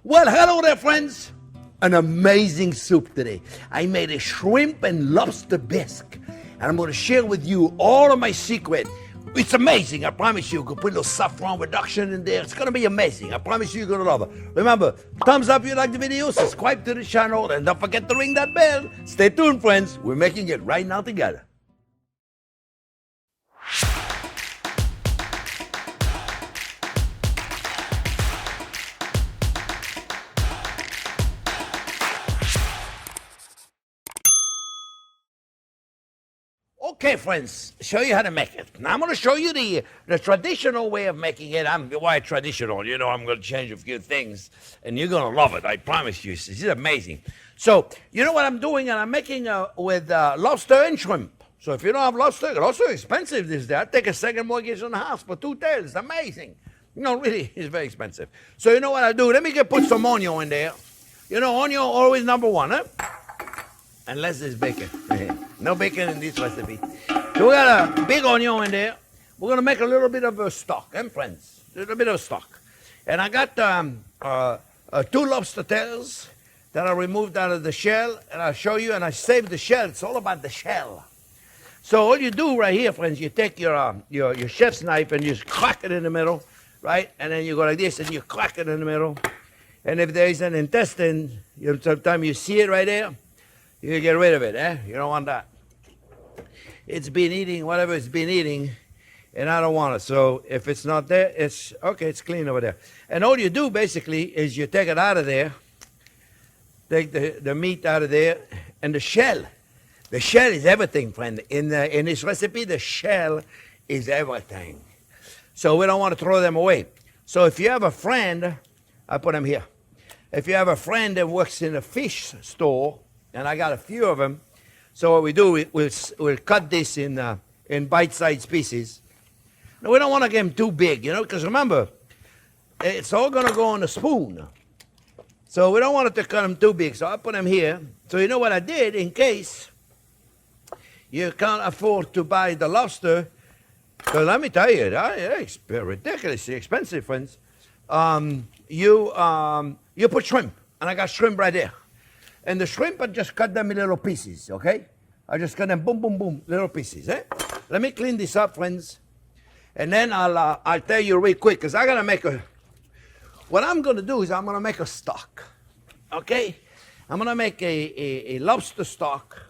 Well, hello there, friends. An amazing soup today. I made a shrimp and lobster bisque, and I'm going to share with you all of my secret. It's amazing, I promise you. Could put a little saffron reduction in there. It's going to be amazing. I promise you, you're going to love it. Remember, thumbs up if you like the video, subscribe to the channel, and don't forget to ring that bell. Stay tuned, friends. We're making it right now together. Okay, friends, show you how to make it. Now, I'm going to show you the traditional way of making it. Why traditional? You know, I'm going to change a few things, and you're going to love it. I promise you. This is amazing. So, you know what I'm doing? And I'm making with lobster and shrimp. So if you don't have lobster is expensive these days. I take a second mortgage on the house for 2 days. It's amazing. You know, really, it's very expensive. So you know what I do? Let me put some onion in there. You know, onion always number one, huh? Unless there's bacon. No bacon in this recipe. So we got a big onion in there. We're going to make a little bit of a stock, friends? A little bit of stock. And I got 2 lobster tails that I removed out of the shell. And I'll show you, and I saved the shell. It's all about the shell. So all you do right here, friends, you take your chef's knife and you just crack it in the middle, right? And then you go like this and you crack it in the middle. And if there is an intestine, sometimes you see it right there. You get rid of it, eh? You don't want that. It's been eating whatever it's been eating, and I don't want it. So if it's not there, it's okay, it's clean over there. And all you do basically is you take it out of there, take the meat out of there, and the shell. The shell is everything, friend. In this recipe, the shell is everything. So we don't want to throw them away. So if you have a friend, I put them here. If you have a friend that works in a fish store, and I got a few of them. So what we do, we'll cut this in bite-sized pieces. Now, we don't want to get them too big, you know, because remember, it's all going to go on a spoon. So we don't want to cut them too big. So I put them here. So you know what I did, in case you can't afford to buy the lobster, because let me tell you, it's ridiculously expensive, friends. You put shrimp, and I got shrimp right there. And the shrimp, I just cut them in little pieces, okay? I just cut them, boom, boom, boom, little pieces, eh? Let me clean this up, friends. And then I'll tell you real quick, because I got to make what I'm going to do is I'm going to make a stock, okay? I'm going to make a lobster stock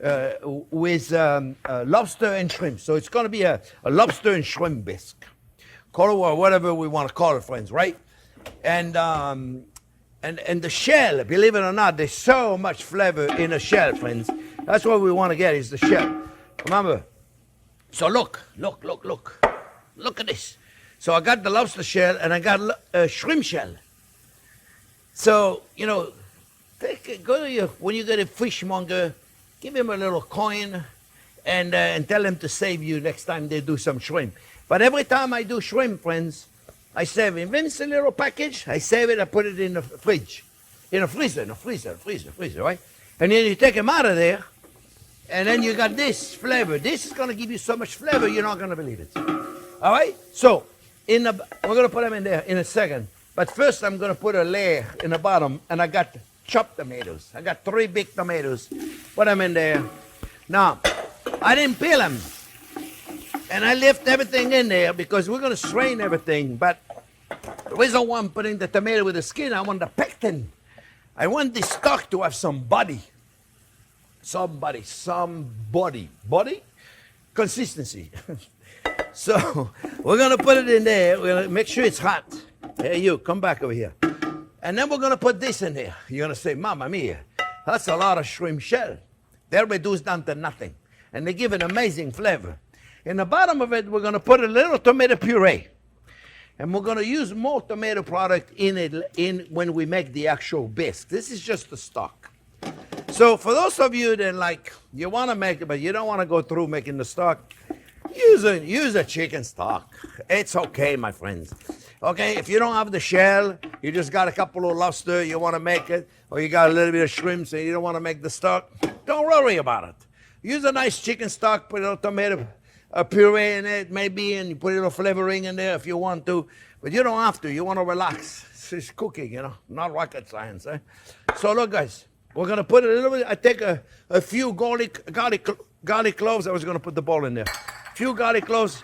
with lobster and shrimp. So it's going to be a lobster and shrimp bisque. Call it whatever we want to call it, friends, right? And the shell, believe it or not, there's so much flavor in a shell, friends. That's what we want to get, is the shell. Remember? So look. Look at this. So I got the lobster shell, and I got a shrimp shell. So, you know, when you get a fishmonger, give him a little coin and tell him to save you next time they do some shrimp. But every time I do shrimp, friends, I save it. When it's a little package, I save it, I put it in the fridge. In a freezer, right? And then you take them out of there, and then you got this flavor. This is going to give you so much flavor, you're not going to believe it. All right? So, we're going to put them in there in a second. But first, I'm going to put a layer in the bottom, and I got chopped tomatoes. I got 3 big tomatoes. Put them in there. Now, I didn't peel them. And I left everything in there because we're going to strain everything. But the reason why I'm putting the tomato with the skin, I want the pectin. I want this stock to have some body. Body? Consistency. So we're going to put it in there. We're going to make sure it's hot. Hey, you, come back over here. And then we're going to put this in there. You're going to say, Mamma mia, that's a lot of shrimp shell. They're reduced down to nothing. And they give an amazing flavor. In the bottom of it, we're going to put a little tomato puree. And we're going to use more tomato product in it when we make the actual bisque. This is just the stock. So for those of you that you want to make it, but you don't want to go through making the stock, use a chicken stock. It's okay, my friends. Okay, if you don't have the shell, you just got a couple of lobster, you want to make it, or you got a little bit of shrimp, so you don't want to make the stock, don't worry about it. Use a nice chicken stock, put a little tomato a puree in it, maybe, and you put a little flavoring in there if you want to. But you don't have to. You want to relax. It's cooking, you know, not rocket science. Eh? So look, guys, we're going to put a little bit. I take a few garlic cloves. I was going to put the ball in there. A few garlic cloves.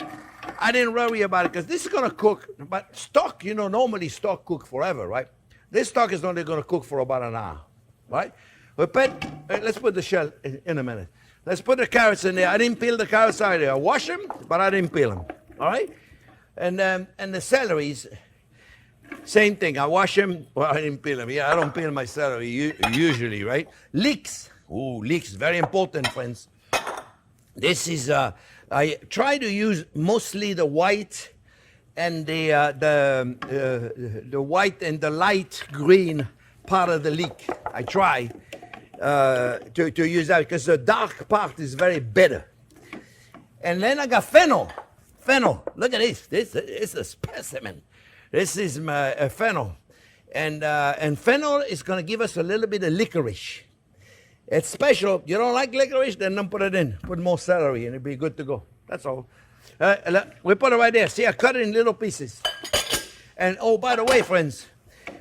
I didn't worry about it because this is going to cook. But stock, you know, normally stock cook forever, right? This stock is only going to cook for about an hour, right? Let's put the shell in a minute. Let's put the carrots in there. I didn't peel the carrots either. I wash them, but I didn't peel them, all right? And the celeries, same thing. I wash them. Well, I didn't peel them. Yeah, I don't peel my celery usually, right? Leeks. Ooh, leeks, very important, friends. This is, I try to use mostly the white and the white and the light green part of the leek. I try to use that because the dark part is very bitter. And then I got fennel. Fennel. Look at this. This is a specimen. This is my fennel. And fennel is going to give us a little bit of licorice. It's special. You don't like licorice? Then don't put it in. Put more celery and it'll be good to go. That's all. We put it right there. See, I cut it in little pieces. And oh, by the way, friends,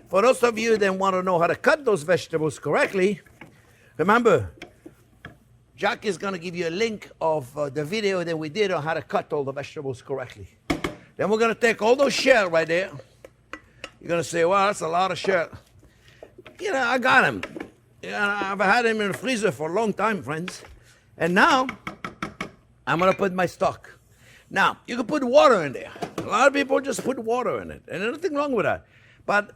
for those of you that want to know how to cut those vegetables correctly, remember, Jack is going to give you a link of the video that we did on how to cut all the vegetables correctly. Then we're going to take all those shells right there. You're going to say, wow, that's a lot of shell. You know, I got them. You know, I've had them in the freezer for a long time, friends. And now, I'm going to put my stock. Now, you can put water in there. A lot of people just put water in it. And there's nothing wrong with that. But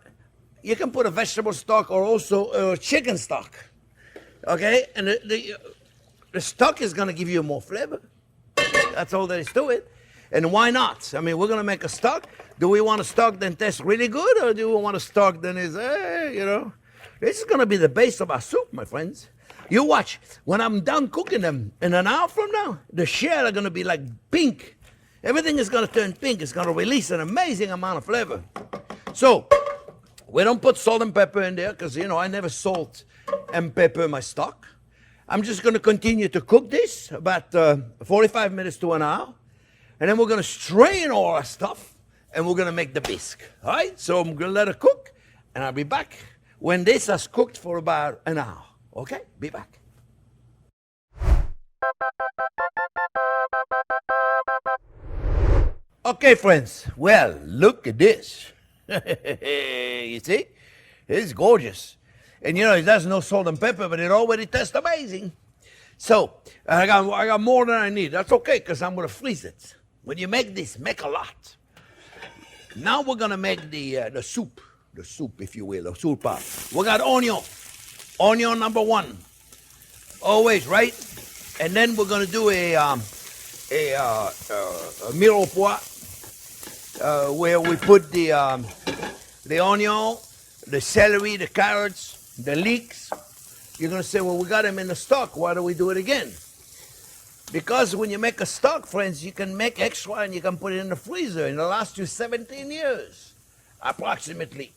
you can put a vegetable stock or also chicken stock. Okay? And the stock is going to give you more flavor. That's all there is to it. And why not? I mean, we're going to make a stock. Do we want a stock that tastes really good, or do we want a stock that is, you know? This is going to be the base of our soup, my friends. You watch. When I'm done cooking them, in an hour from now, the shell are going to be like pink. Everything is going to turn pink. It's going to release an amazing amount of flavor. So, we don't put salt and pepper in there because, you know, I never salt and pepper my stock. I'm just going to continue to cook this about 45 minutes to an hour. And then we're going to strain all our stuff and we're going to make the bisque. All right? So I'm going to let it cook and I'll be back when this has cooked for about an hour. Okay? Be back. Okay, friends. Well, look at this. You see? It's gorgeous. And you know, it has no salt and pepper, but it already tastes amazing. So, I got more than I need. That's okay, because I'm going to freeze it. When you make this, make a lot. Now we're going to make the soup. The soup, if you will, the soup part. We got onion. Onion number one. Always, right? And then we're going to do a mirepoix, where we put the onion, the celery, the carrots, the leeks. You're going to say, well, we got them in the stock. Why do we do it again? Because when you make a stock, friends, you can make extra and you can put it in the freezer. And it'll last you 17 years, approximately.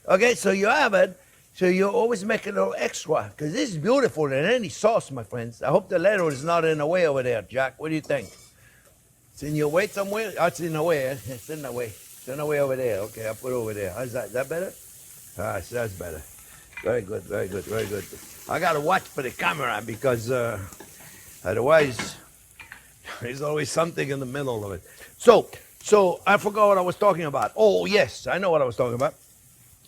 Okay, so you have it. So you always make a little extra. Because this is beautiful in any sauce, my friends. I hope the ladle is not in the way over there, Jack. What do you think? It's in your way somewhere? Oh, it's in the way. It's in the way. It's in the way over there. Okay, I'll put it over there. How's that? Is that better? Ah, that's better. Very good, very good, very good. I got to watch for the camera because otherwise there's always something in the middle of it. So I forgot what I was talking about. Oh, yes, I know what I was talking about.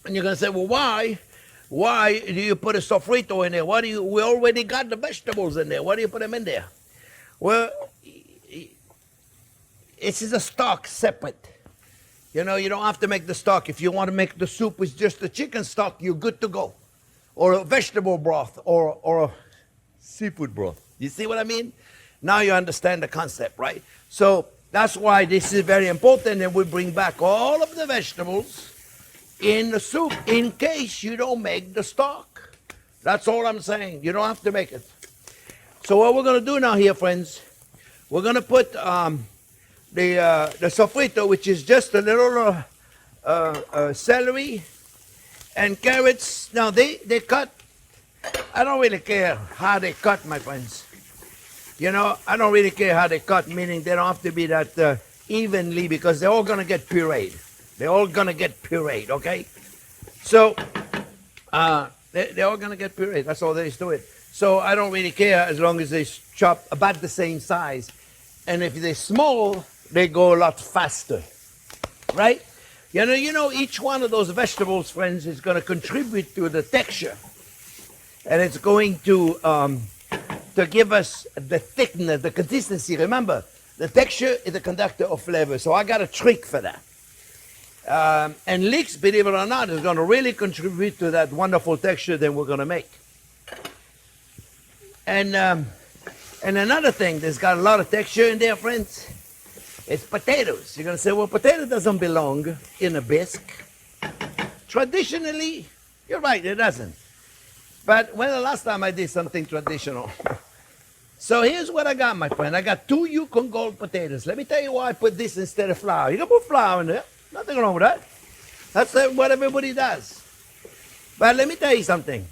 And you're going to say, well, why do you put a sofrito in there? We already got the vegetables in there. Why do you put them in there? Well, this is a stock separate. You know, you don't have to make the stock. If you want to make the soup with just the chicken stock, you're good to go. Or a vegetable broth or a seafood broth. You see what I mean? Now you understand the concept, right? So that's why this is very important, and we bring back all of the vegetables in the soup in case you don't make the stock. That's all I'm saying. You don't have to make it. So what we're going to do now here, friends, we're going to put the sofrito, which is just a little celery and carrots. Now they cut. I don't really care how they cut, my friends. You know, I don't really care how they cut, meaning they don't have to be that evenly because they're all going to get pureed. They're all going to get pureed, okay? So, they're all going to get pureed. That's all there is to it. So I don't really care as long as they chop about the same size. And if they're small, they go a lot faster, right? You know, each one of those vegetables, friends, is going to contribute to the texture. And it's going to give us the thickness, the consistency. Remember, the texture is the conductor of flavor. So I got a trick for that. And leeks, believe it or not, is going to really contribute to that wonderful texture that we're going to make. And another thing that's got a lot of texture in there, friends, it's potatoes. You're going to say, well, potato doesn't belong in a bisque. Traditionally, you're right, it doesn't. But when the last time I did something traditional? So here's what I got, my friend. I got 2 Yukon Gold potatoes. Let me tell you why I put this instead of flour. You can put flour in there. Nothing wrong with that. That's what everybody does. But let me tell you something.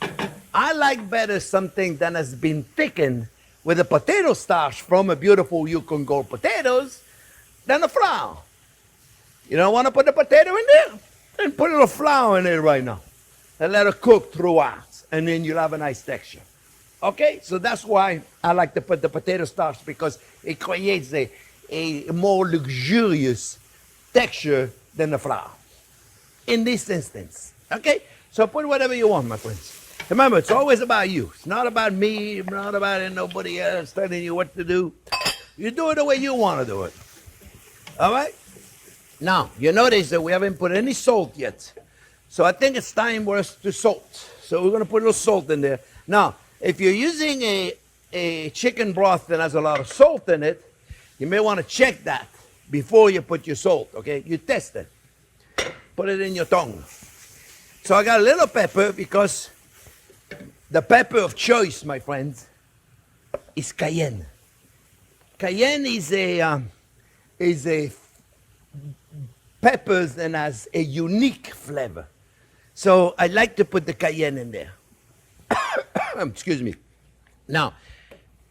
I like better something that has been thickened with a potato starch from a beautiful Yukon Gold potatoes than a flour. You don't want to put the potato in there? Then put a little flour in it right now. And let it cook throughout. And then you'll have a nice texture. Okay? So that's why I like to put the potato starch, because it creates a more luxurious texture than the flour. In this instance. Okay? So put whatever you want, my friends. Remember, it's always about you. It's not about me. It's not about nobody else telling you what to do. You do it the way you want to do it. All right? Now, you notice that we haven't put any salt yet. So I think it's time for us to salt. So we're going to put a little salt in there. Now, if you're using a chicken broth that has a lot of salt in it, you may want to check that before you put your salt, okay? You test it. Put it in your tongue. So I got a little pepper because the pepper of choice, my friends, is cayenne. Cayenne is a pepper that has a unique flavor. So I like to put the cayenne in there. Excuse me. Now,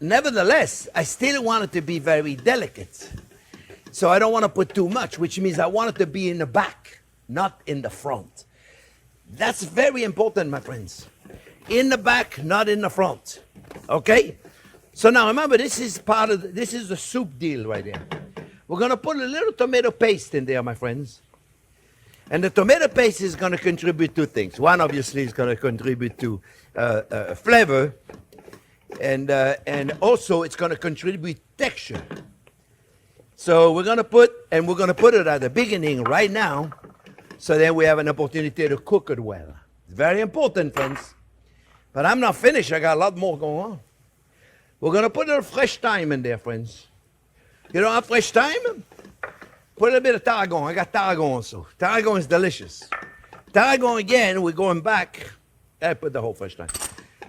nevertheless, I still want it to be very delicate. So I don't want to put too much, which means I want it to be in the back, not in the front. That's very important, my friends. In the back, not in the front. Okay? So now remember, this is the soup deal right there. We're going to put a little tomato paste in there, my friends. And the tomato paste is going to contribute to things. One, obviously, is going to contribute to flavor. And also, it's going to contribute texture. So we're going to put it at the beginning right now, so then we have an opportunity to cook it well. It's very important, friends. But I'm not finished. I got a lot more going on. We're going to put a little fresh thyme in there, friends. You don't have fresh thyme? Put a little bit of tarragon. I got tarragon also. Tarragon is delicious. Tarragon, again, we're going back. I put the whole fresh thyme.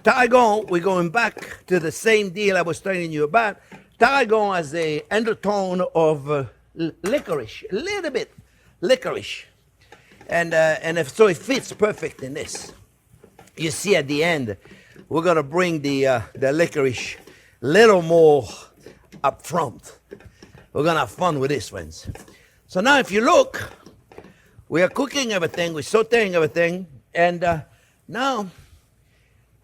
Tarragon, we're going back to the same deal I was telling you about. Tarragon has an undertone of licorice, a little bit licorice. So it fits perfect in this. You see at the end, we're going to bring the licorice a little more up front. We're going to have fun with this, friends. So now if you look, we are cooking everything, we're sauteing everything, and now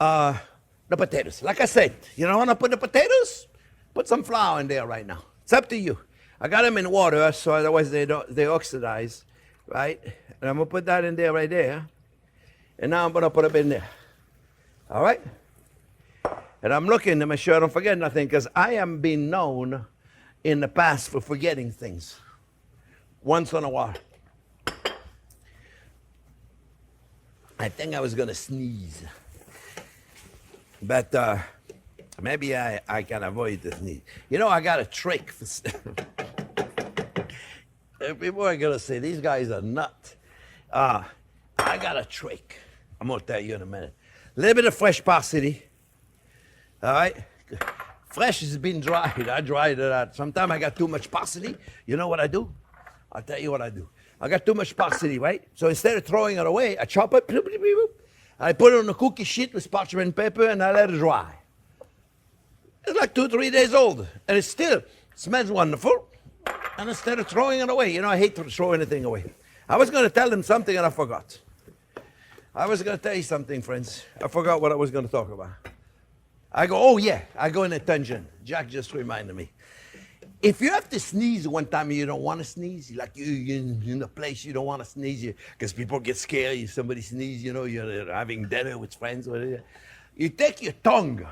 the potatoes. Like I said, you don't want to put the potatoes? Put some flour in there right now. It's up to you. I got them in water, so otherwise they oxidize, right? And I'm going to put that in there right there. And now I'm going to put them in there. All right? And I'm looking to make sure I don't forget nothing, because I am being known in the past for forgetting things once in a while. I think I was going to sneeze. But maybe I can avoid the sneeze. You know, I got a trick for people are going to say, these guys are nuts. I got a trick. I'm going to tell you in a minute. A little bit of fresh parsley. All right? Fresh has been dried. I dried it out. Sometimes I got too much parsley. You know what I do? I'll tell you what I do. I got too much parsley, right? So instead of throwing it away, I chop it. I put it on a cookie sheet with parchment paper and I let it dry. It's like 2, 3 days old, and it still smells wonderful. And instead of throwing it away, I hate to throw anything away. I was going to tell them something and I forgot. I was going to tell you something, friends. I forgot what I was going to talk about. I go in a tangent. Jack just reminded me. If you have to sneeze one time and you don't want to sneeze, like you're in a place you don't want to sneeze, because people get scared, if somebody sneezes, you're having dinner with friends, whatever. You take your tongue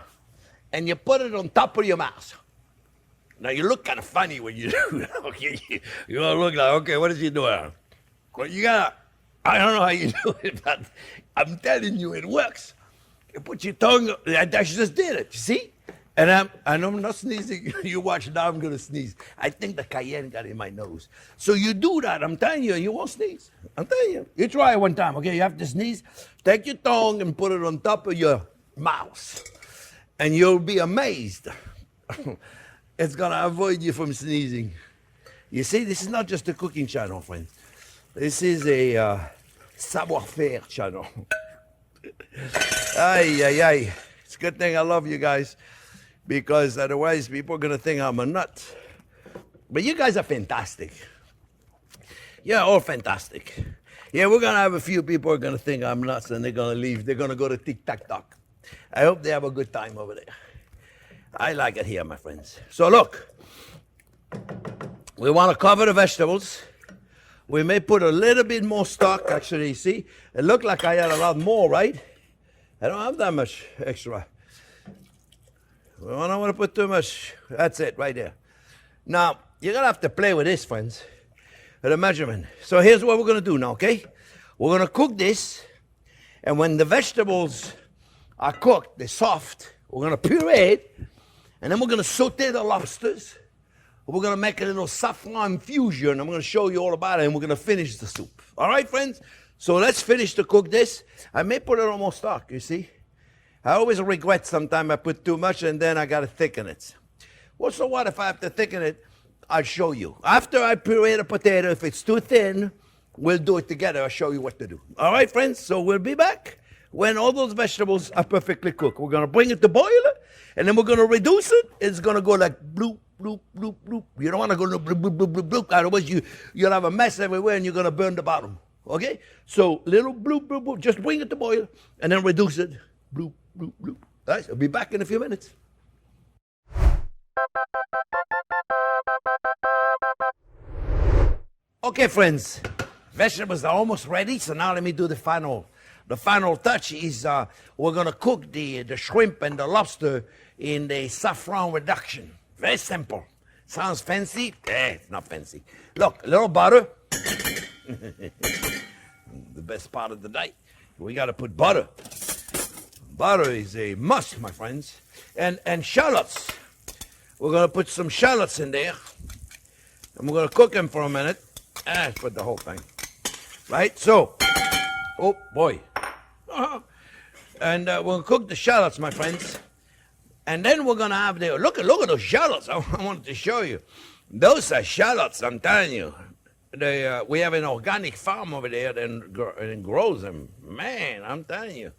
and you put it on top of your mouth. Now, you look kind of funny when you do that. Okay, you look like, okay, what is he doing? Well, I don't know how you do it, but I'm telling you, it works. You put your tongue, I just did it, you see? And I'm not sneezing. You watch, now I'm going to sneeze. I think the cayenne got in my nose. So you do that, I'm telling you, you won't sneeze. I'm telling you. You try it one time, okay? You have to sneeze. Take your tongue and put it on top of your mouth. And you'll be amazed. It's going to avoid you from sneezing. You see, this is not just a cooking channel, friends. This is a savoir-faire channel. Ay. It's a good thing I love you guys, because otherwise people are going to think I'm a nut. But you guys are fantastic. You're all fantastic. Yeah, we're going to have a few people who are going to think I'm nuts, and they're going to leave. They're going to go to Tic-Tac-Toc. I hope they have a good time over there. I like it here, my friends. So look, we want to cover the vegetables. We may put a little bit more stock, actually. You see, it looked like I had a lot more, right? I don't have that much extra. I don't want to put too much. That's it, right there. Now, you're going to have to play with this, friends, with the measurement. So here's what we're going to do now, okay? We're going to cook this, and when the vegetables are cooked, they're soft, we're going to puree it, and then we're going to saute the lobsters. We're going to make a little saffron infusion. I'm going to show you all about it, and we're going to finish the soup. All right, friends? So let's finish to cook this. I may put a little more stock, you see? I always regret sometimes I put too much, and then I got to thicken it. Well, so what if I have to thicken it? I'll show you. After I puree the potato, if it's too thin, we'll do it together. I'll show you what to do. All right, friends? So we'll be back when all those vegetables are perfectly cooked. We're going to bring it to boil, and then we're going to reduce it. It's going to go like bloop, bloop, bloop, bloop. You don't want to go bloop, bloop, bloop, bloop, bloop. Otherwise, you'll have a mess everywhere, and you're going to burn the bottom. Okay? So little bloop, bloop, bloop. Just bring it to boil, and then reduce it. Bloop, bloop, bloop. All right? I'll be back in a few minutes. Okay, friends. Vegetables are almost ready, so now let me do the final. The final touch is we're going to cook the shrimp and the lobster in the saffron reduction. Very simple. Sounds fancy? It's not fancy. Look, a little butter. The best part of the day. We got to put butter. Butter is a must, my friends. And shallots. We're going to put some shallots in there. And we're going to cook them for a minute. And put the whole thing. Right? So, oh boy. And we're going to cook the shallots, my friends. And then we're going to have the, look at those shallots. I wanted to show you. Those are shallots, I'm telling you. We have an organic farm over there and grows them. Man, I'm telling you.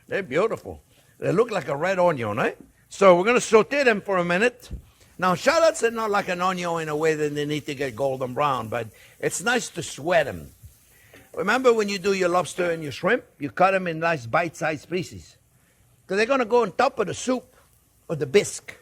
They're beautiful. They look like a red onion, right? So we're going to saute them for a minute. Now, shallots are not like an onion in a way that they need to get golden brown, but it's nice to sweat them. Remember when you do your lobster and your shrimp, you cut them in nice bite-sized pieces. Because they're going to go on top of the soup or the bisque.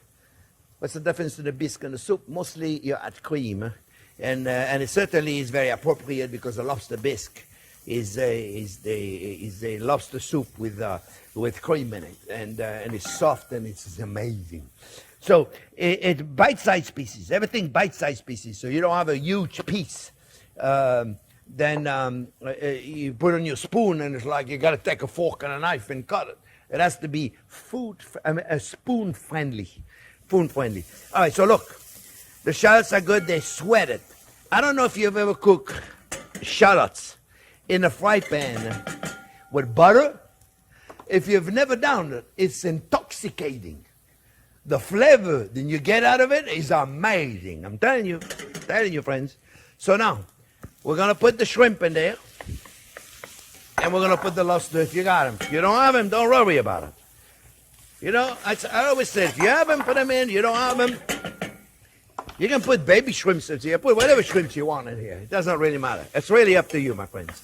What's the difference between the bisque and the soup? Mostly you add cream. And it certainly is very appropriate because the lobster bisque is a lobster soup with cream in it. And it's soft and it's amazing. So it's bite-sized pieces. Everything bite-sized pieces. So you don't have a huge piece. Then you put on your spoon, and it's like you got to take a fork and a knife and cut it. It has to be spoon friendly. Spoon friendly. All right, so look. The shallots are good. They sweat it. I don't know if you've ever cooked shallots in a fry pan with butter. If you've never done it, it's intoxicating. The flavor that you get out of it is amazing. I'm telling you, friends. So now, we're going to put the shrimp in there. And we're going to put the lobster if you got them. If you don't have them, don't worry about it. You know, I always say, if you have them, put them in. You don't have them, you can put baby shrimps in here. Put whatever shrimps you want in here. It doesn't really matter. It's really up to you, my friends.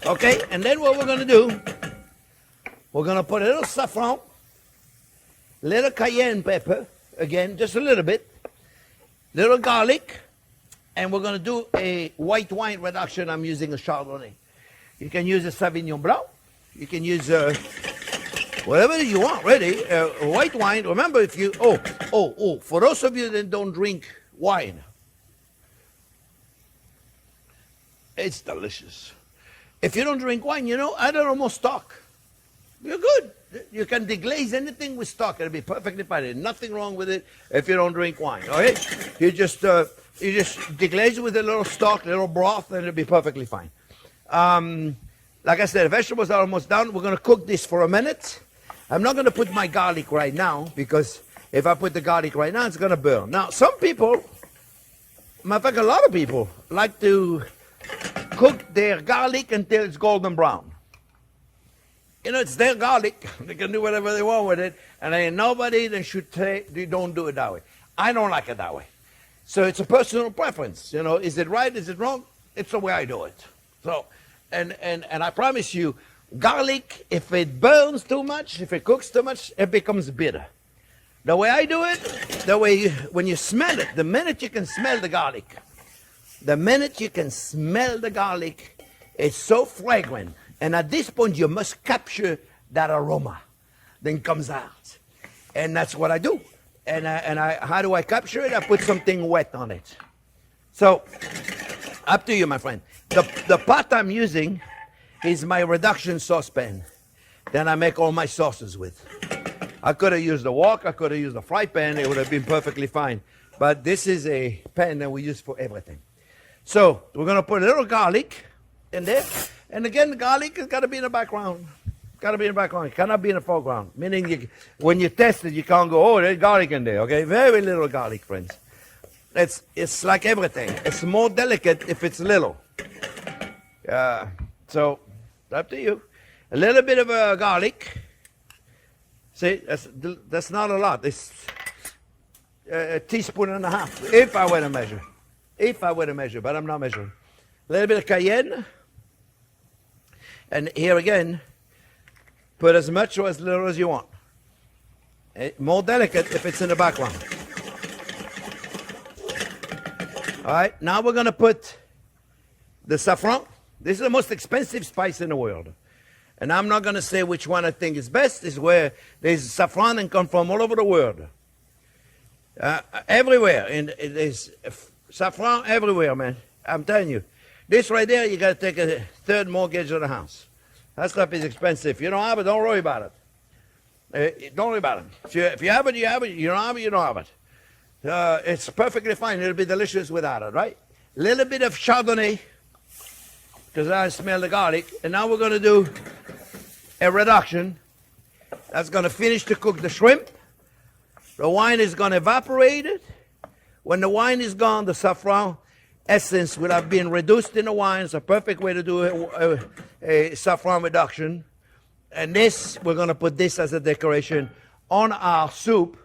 Okay, and then what we're going to do, we're going to put a little saffron, little cayenne pepper, again, just a little bit, little garlic, and we're going to do a white wine reduction. I'm using a Chardonnay. You can use a Sauvignon Blanc. You can use whatever you want, really. White wine. Remember, if you... for those of you that don't drink wine, it's delicious. If you don't drink wine, you know, add a little more stock. You're good. You can deglaze anything with stock. It'll be perfectly fine. There's nothing wrong with it if you don't drink wine, okay? You just deglaze it with a little stock, a little broth, and it'll be perfectly fine. Like I said, the vegetables are almost done. We're going to cook this for a minute. I'm not going to put my garlic right now, because if I put the garlic right now, it's going to burn. Now, some people, matter of fact, a lot of people like to cook their garlic until it's golden brown. You know, it's their garlic. They can do whatever they want with it. And ain't nobody that should say, they don't do it that way. I don't like it that way. So it's a personal preference. You know, is it right? Is it wrong? It's the way I do it. So, and I promise you, garlic, if it burns too much, if it cooks too much, it becomes bitter. The way I do it, when you smell it, the minute you can smell the garlic, it's so fragrant. And at this point, you must capture that aroma. Then comes out. And that's what I do. And how do I capture it? I put something wet on it. So, up to you, my friend. The pot I'm using is my reduction saucepan. Then I make all my sauces with. I could have used a wok. I could have used a fry pan. It would have been perfectly fine. But this is a pan that we use for everything. So, we're going to put a little garlic in there. And again, the garlic has got to be in the background. Got to be in the background. It cannot be in the foreground. Meaning, when you test it, you can't go, oh, there's garlic in there. Okay, very little garlic, friends. It's like everything. It's more delicate if it's little. So, it's up to you. A little bit of garlic. See, that's not a lot. It's a teaspoon and a half, if I were to measure. If I were to measure, but I'm not measuring. A little bit of cayenne. And here again, put as much or as little as you want. More delicate if it's in the background. All right, now we're going to put the saffron. This is the most expensive spice in the world. And I'm not going to say which one I think is best. It's where there's saffron and come from all over the world. Everywhere. And there's saffron everywhere, man. I'm telling you. This right there, you got to take a third mortgage on the house. That stuff is expensive. If you don't have it, don't worry about it. Don't worry about it. If you have it, you have it. You don't have it, you don't have it. It's perfectly fine. It'll be delicious without it, right? A little bit of Chardonnay, because I smell the garlic. And now we're going to do a reduction. That's going to finish to cook the shrimp. The wine is going to evaporate it. When the wine is gone, the saffron essence will have been reduced in the wine. It's a perfect way to do a saffron reduction. And this, we're going to put this as a decoration on our soup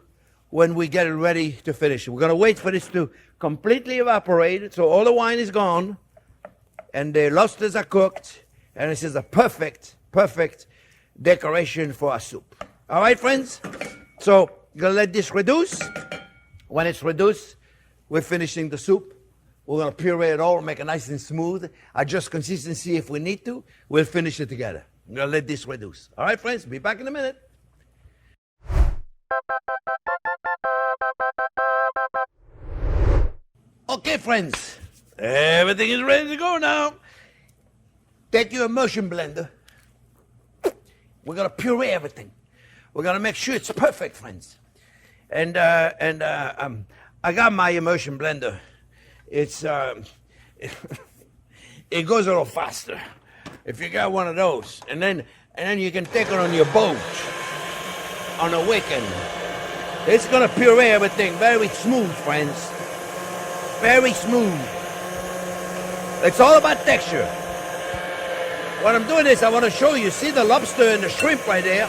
when we get it ready to finish it. We're going to wait for this to completely evaporate, so all the wine is gone, and the lobsters are cooked, and this is a perfect decoration for our soup. All right, friends? So, you're going to let this reduce. When it's reduced, we're finishing the soup. We're going to puree it all, make it nice and smooth. Adjust consistency if we need to. We'll finish it together. I'm going to let this reduce. All right, friends? Be back in a minute. Okay, friends. Everything is ready to go now. Take your immersion blender. We're going to puree everything. We're going to make sure it's perfect, friends. And I got my immersion blender. It goes a little faster if you got one of those, and then you can take it on your boat on a weekend. It's gonna puree everything very smooth, friends. Very smooth. It's all about texture. What I'm doing is I want to show you. See the lobster and the shrimp right there?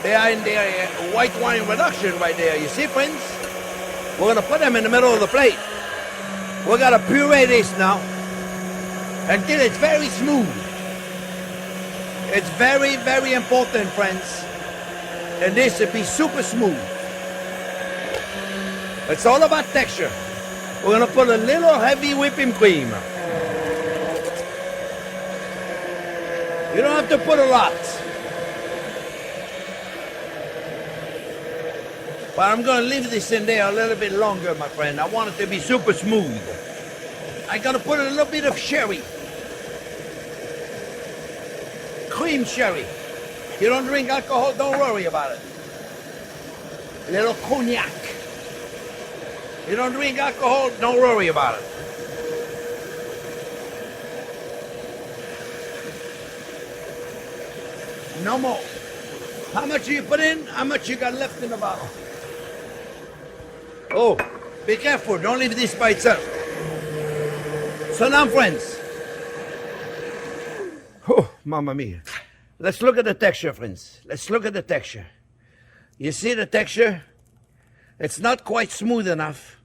They are in their white wine reduction right there. You see, friends? We're going to put them in the middle of the plate. We're going to puree this now until it's very smooth. It's very, very important, friends. And this to be super smooth. It's all about texture. We're going to put a little heavy whipping cream. You don't have to put a lot. But I'm going to leave this in there a little bit longer, my friend. I want it to be super smooth. I'm going to put a little bit of sherry. Cream sherry. You don't drink alcohol, don't worry about it. A little cognac. You don't drink alcohol, don't worry about it. No more. How much you put in? How much you got left in the bottle? Oh, be careful. Don't leave this by itself. So now, friends. Oh, mamma mia. Let's look at the texture, friends. Let's look at the texture. You see the texture? It's not quite smooth enough,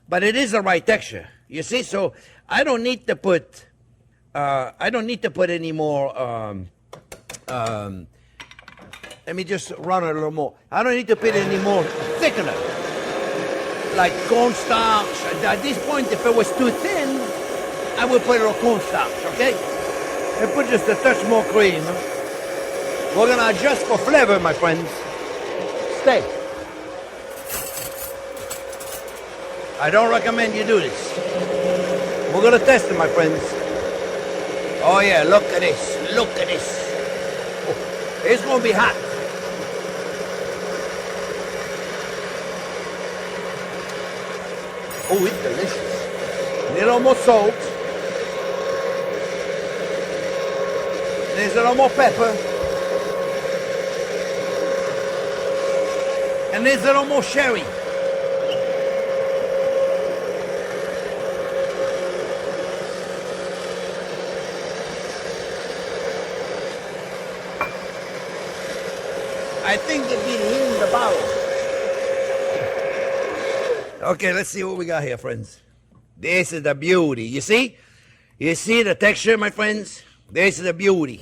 but it is the right texture. You see, so I don't need to put any more. Let me just run it a little more. I don't need to put any more thickener, like cornstarch. At this point, if it was too thin, I would put a little cornstarch, okay? And put just a touch more cream. We're gonna adjust for flavor, my friends. Stay. I don't recommend you do this. We're gonna test it, my friends. Oh yeah, look at this. Look at this. Oh, it's gonna be hot. Oh, it's delicious. A little more salt. There's a little more pepper. And there's a little more sherry. I think they've been in the bottle. Okay, let's see what we got here, friends. This is the beauty. You see? You see the texture, my friends? This is the beauty.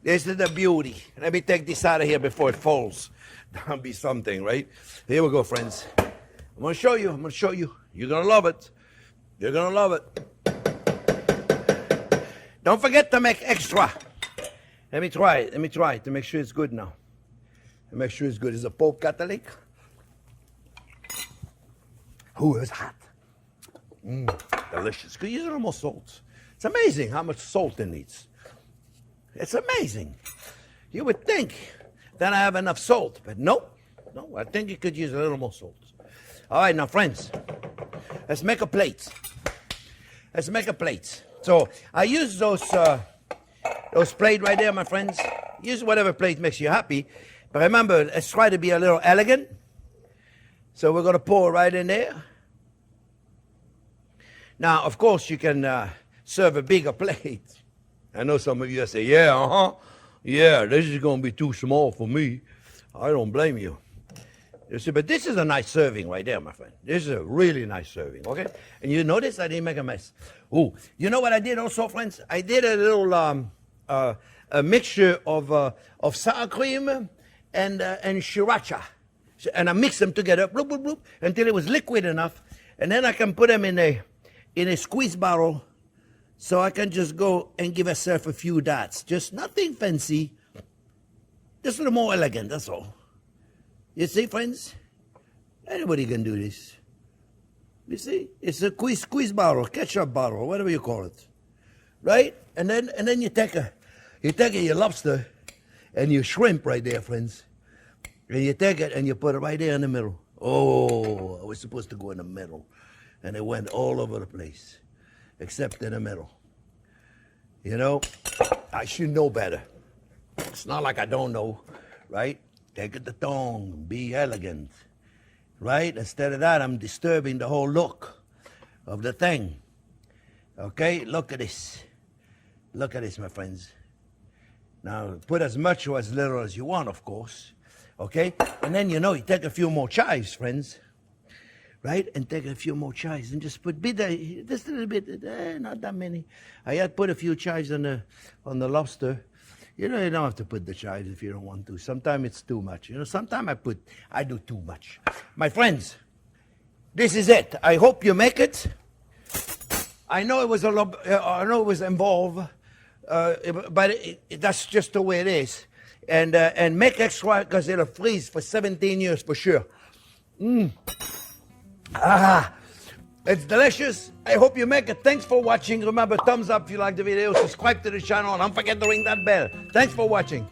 This is the beauty. Let me take this out of here before it falls. That'll be something, right? Here we go, friends. I'm going to show you. I'm going to show you. You're going to love it. You're going to love it. Don't forget to make extra. Let me try it. Let me try it to make sure it's good now. To make sure it's good. Is a Pope Catholic? Ooh, it's hot. Delicious. Could use a little more salt. It's amazing how much salt it needs. It's amazing. You would think that I have enough salt, but no. No, I think you could use a little more salt. All right, now, friends, let's make a plate. Let's make a plate. So I use those plate right there, my friends. Use whatever plate makes you happy. But remember, let's try to be a little elegant. So we're going to pour right in there. Now, of course, you can serve a bigger plate. I know some of you say, yeah, this is going to be too small for me. I don't blame you. You see, but this is a nice serving right there, my friend. This is a really nice serving, okay? And you notice I didn't make a mess. Oh, you know what I did also, friends? I did a little a mixture of sour cream and sriracha. And I mixed them together, bloop, bloop, bloop, until it was liquid enough. And then I can put them in a squeeze bottle, so I can just go and give myself a few dots. Just nothing fancy. Just a little more elegant, that's all. You see, friends? Anybody can do this. You see? It's a squeeze bottle, ketchup bottle, whatever you call it. Right? And then you take your lobster and your shrimp right there, friends. And you take it and you put it right there in the middle. Oh, I was supposed to go in the middle. And it went all over the place, except in the middle. You know, I should know better. It's not like I don't know, right? Take it to tongue, be elegant, right? Instead of that, I'm disturbing the whole look of the thing. Okay, look at this. Look at this, my friends. Now, put as much or as little as you want, of course. Okay? And then, you take a few more chives, friends. Right? And take a few more chives and just put just a little bit, not that many. I had put a few chives on the lobster. You don't have to put the chives if you don't want to. Sometimes it's too much. Sometimes I do too much. My friends, this is it. I hope you make it. I know it was involved, but that's just the way it is. And make extra because it'll freeze for 17 years for sure. It's delicious. I hope you make it. Thanks for watching. Remember, thumbs up if you like the video. Subscribe to the channel. And don't forget to ring that bell. Thanks for watching.